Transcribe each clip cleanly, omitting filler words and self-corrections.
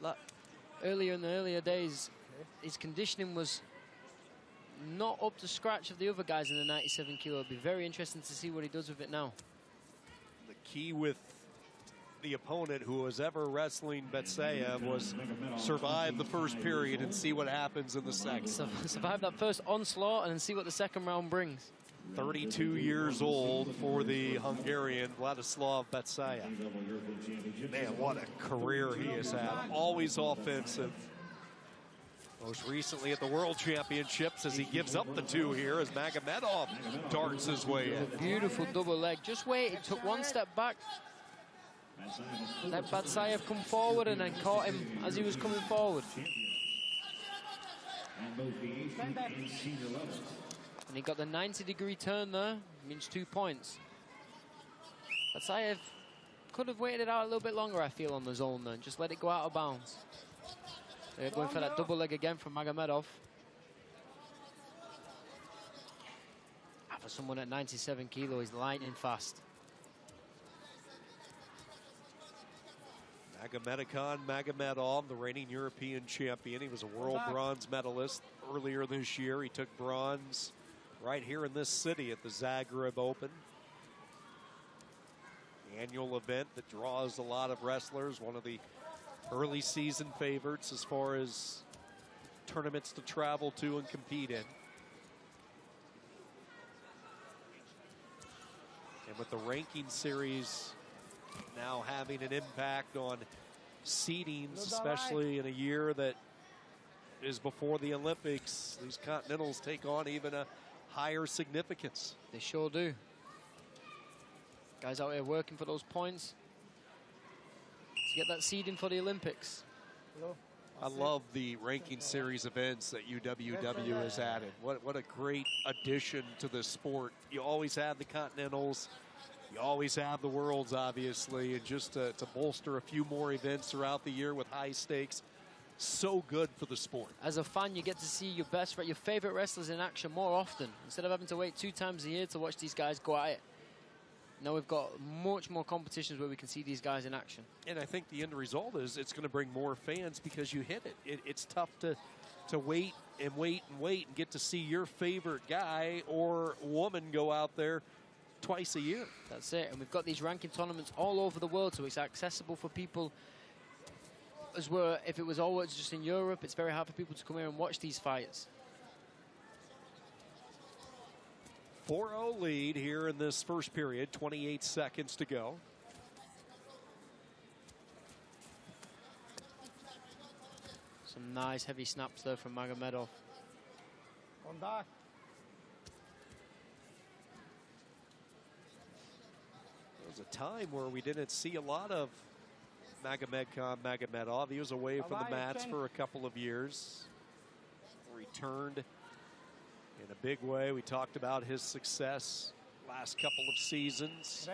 that earlier in the earlier days, his conditioning was not up to scratch of the other guys in the 97 kilo. It'll be very interesting to see what he does with it now. The key with the opponent who was ever wrestling Betsayev was survive the first period and see what happens in the second. So, survive that first onslaught and see what the second round brings. 32 years old for the Hungarian Wladislav Betsayev. Man, what a career he has had. Always offensive. Most recently at the World Championships as he gives up the 2 here as Magomedov darts his way in. Beautiful double leg. Just waited, took one step back. Let Betsayev come forward and then caught him as he was coming forward. And he got the 90-degree turn there, means 2 points. Betsayev could have waited it out a little bit longer, I feel, on the zone then. Just let it go out of bounds. They're going for that double leg again from Magomedov. For someone at 97 kilo, he's lightning fast. Magomedhan Magomedov, the reigning European champion. He was a world bronze medalist earlier this year. He took bronze right here in this city at the Zagreb Open. The annual event that draws a lot of wrestlers, one of the early season favorites as far as tournaments to travel to and compete in. And with the ranking series now having an impact on seedings, especially in a year that is before the Olympics, these continentals take on even a higher significance. They sure do. Guys out here working for those points to get that seeding for the Olympics. I love the ranking series events that UWW has added. What a great addition to the sport. You always have the continentals. You always have the worlds, obviously, and just to bolster a few more events throughout the year with high stakes, so good for the sport. As a fan, you get to see your favorite wrestlers in action more often, instead of having to wait 2 times a year to watch these guys go at it. Now we've got much more competitions where we can see these guys in action. And I think the end result is it's going to bring more fans because you hit it. It's tough to wait and wait and wait and get to see your favorite guy or woman go out there twice a year. That's it. And we've got these ranking tournaments all over the world, so it's accessible for people. As well, if it was always just in Europe, it's very hard for people to come here and watch these fights. 4-0 lead here in this first period, 28 seconds to go. Some nice heavy snaps there from Magomedov. There was a time where we didn't see a lot of Magomedhan Magomedov. He was away from the mats for a couple of years. Returned in a big way. We talked about his success last couple of seasons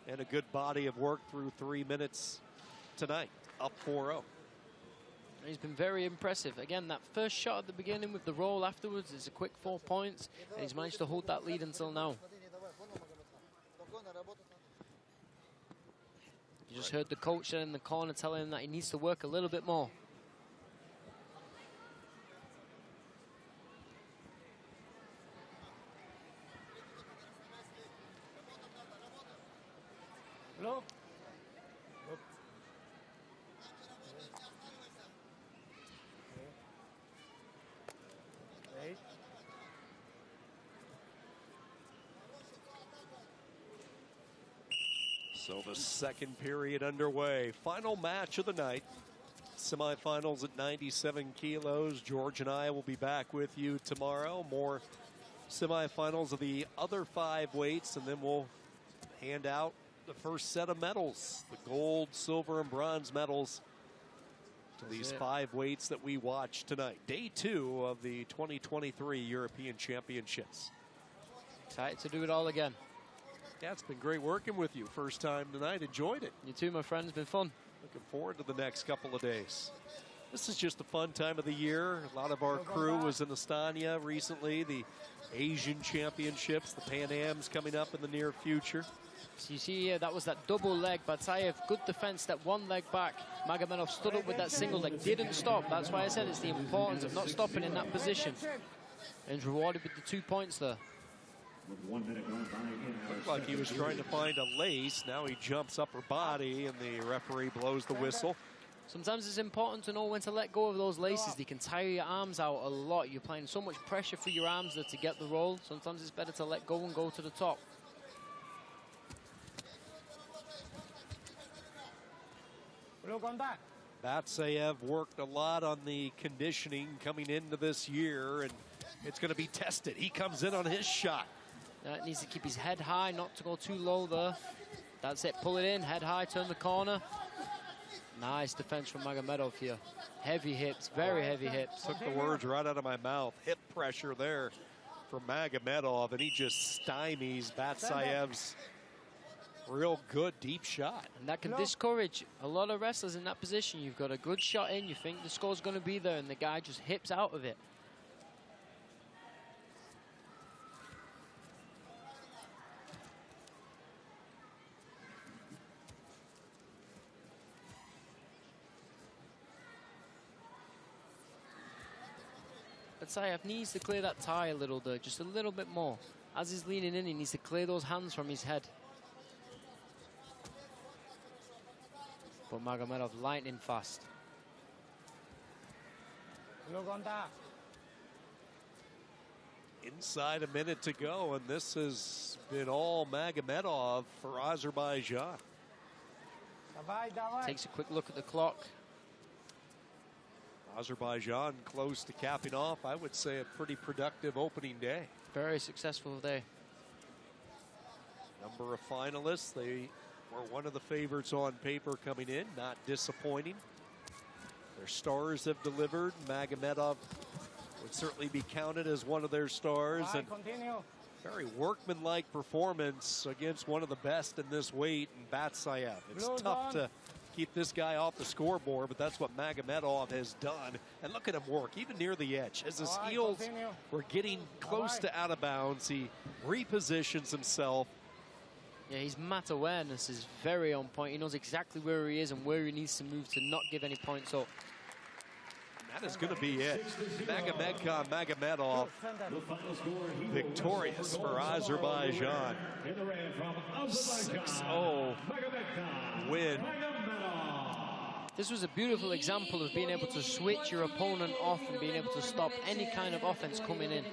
and a good body of work through 3 minutes tonight, up 4-0. He's been very impressive. Again, that first shot at the beginning with the roll afterwards is a quick 4 points, and he's managed to hold that lead until now. You just heard the coach there in the corner telling him that he needs to work a little bit more. Hello? So the second period underway. Final match of the night. Semifinals at 97 kilos. George and I will be back with you tomorrow. More semifinals of the other 5 weights, and then we'll hand out the first set of medals, the gold, silver, and bronze medals to these 5 weights that we watched tonight. Day 2 of the 2023 European Championships. Excited to do it all again. Yeah, it's been great working with you. First time tonight. Enjoyed it. You too, my friend. It's been fun. Looking forward to the next couple of days. This is just a fun time of the year. A lot of our crew was in Astana recently. The Asian Championships, the Pan Am's coming up in the near future. So you see here, that was that double leg. Baycayev, good defense, stepped one leg back. Magomedov stood up with that single leg, didn't stop. That's why I said it's the importance of not stopping in that position. And he's rewarded with the 2 points there. Looked like he was trying to find a lace. Now he jumps upper body, and the referee blows the whistle. Sometimes it's important to know when to let go of those laces. They can tire your arms out a lot. You're applying so much pressure for your arms there to get the roll. Sometimes it's better to let go and go to the top. Baycayev worked a lot on the conditioning coming into this year, and it's going to be tested. He comes in on his shot. Needs to keep his head high, not to go too low there. That's it, pull it in, head high, turn the corner. Nice defense from Magomedov here. Heavy hips, very heavy hips. Took the words right out of my mouth. Hip pressure there from Magomedov, and he just stymies Baycayev's real good deep shot. And that can discourage a lot of wrestlers in that position. You've got a good shot in, you think the score's going to be there, and the guy just hips out of it. Baycayev needs to clear that tie a little there, just a little bit more. As he's leaning in, he needs to clear those hands from his head. But Magomedov lightning fast. Inside a minute to go, and this has been all Magomedov for Azerbaijan. Takes a quick look at the clock. Azerbaijan close to capping off, I would say, a pretty productive opening day. Very successful day. Number of finalists, they were one of the favorites on paper coming in, not disappointing. Their stars have delivered. Magomedov would certainly be counted as one of their stars. And very workmanlike performance against one of the best in this weight, in Baycayev. It's tough to keep this guy off the scoreboard, but that's what Magomedov has done. And look at him work, even near the edge. As his heels were getting close to out of bounds, he repositions himself. Yeah, his mat awareness is very on point. He knows exactly where he is and where he needs to move to not give any points up. That is going to be it. Magomedхан Magomedov victorious for Azerbaijan. 6-0 win. This was a beautiful example of being able to switch your opponent off and being able to stop any kind of offense coming in.